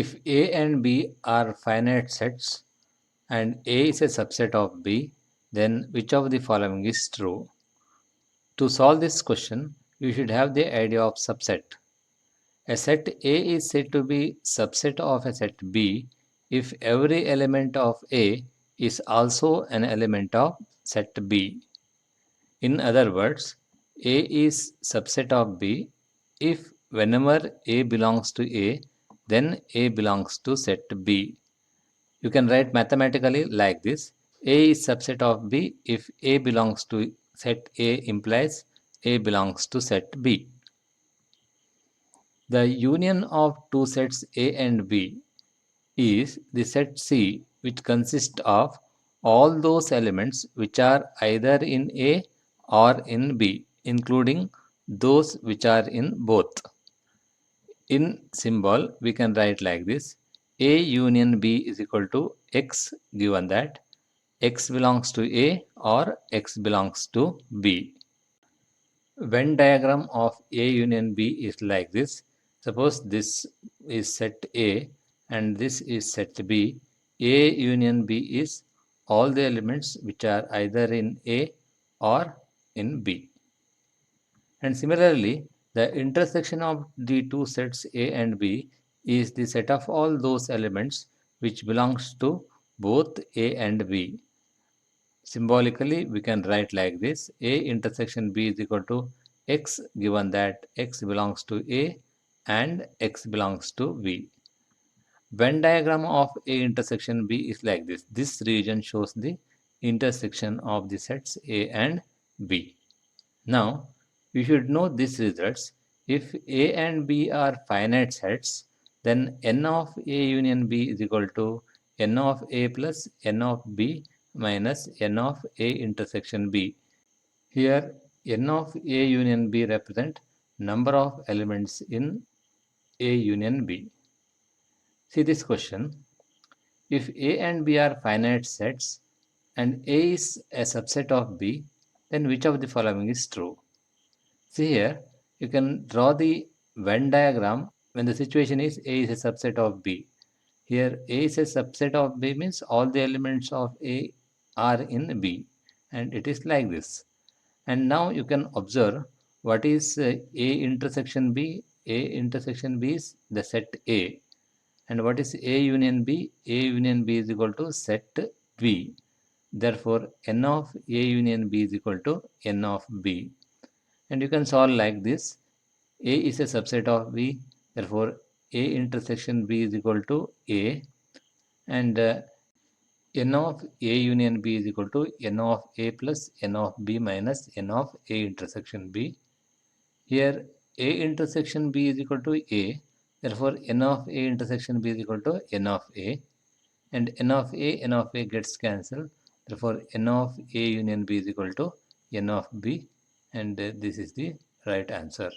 If A and B are finite sets and A is a subset of B, then which of the following is true? To solve this question, you should have the idea of subset. A set A is said to be subset of a set B if every element of A is also an element of set B. In other words, A is subset of B if whenever A belongs to A, then A belongs to set B. You can write mathematically like this: A is subset of B if A belongs to set A implies A belongs to set B. The union of two sets A and B is the set C, which consists of all those elements which are either in A or in B, including those which are in both. In symbol, we can write like this: A union B is equal to X, given that X belongs to A or X belongs to B. Venn diagram of A union B is like this. Suppose this is set A and this is set B. A union B is all the elements which are either in A or in B. And similarly, the intersection of the two sets A and B is the set of all those elements which belongs to both A and B. Symbolically, we can write like this: A intersection B is equal to X, given that X belongs to A and X belongs to B. Venn diagram of A intersection B is like this. This region shows the intersection of the sets A and B. Now, we should know these results. If A and B are finite sets, then n of A union B is equal to n of A plus n of B minus n of A intersection B. Here, n of A union B represent number of elements in A union B. See this question. If A and B are finite sets and A is a subset of B, then which of the following is true? See here, you can draw the Venn diagram when the situation is A is a subset of B. Here, A is a subset of B means all the elements of A are in B, and it is like this. And now you can observe what is A intersection B. A intersection B is the set A. And what is A union B? A union B is equal to set B. Therefore, n of A union B is equal to n of B. And you can solve like this: A is a subset of B, therefore A intersection B is equal to A, and n of A union B is equal to n of A plus n of B minus n of A intersection B. Here A intersection B is equal to A, therefore n of A intersection B is equal to n of A, and n of A gets cancelled, therefore n of A union B is equal to n of B, and this is the right answer.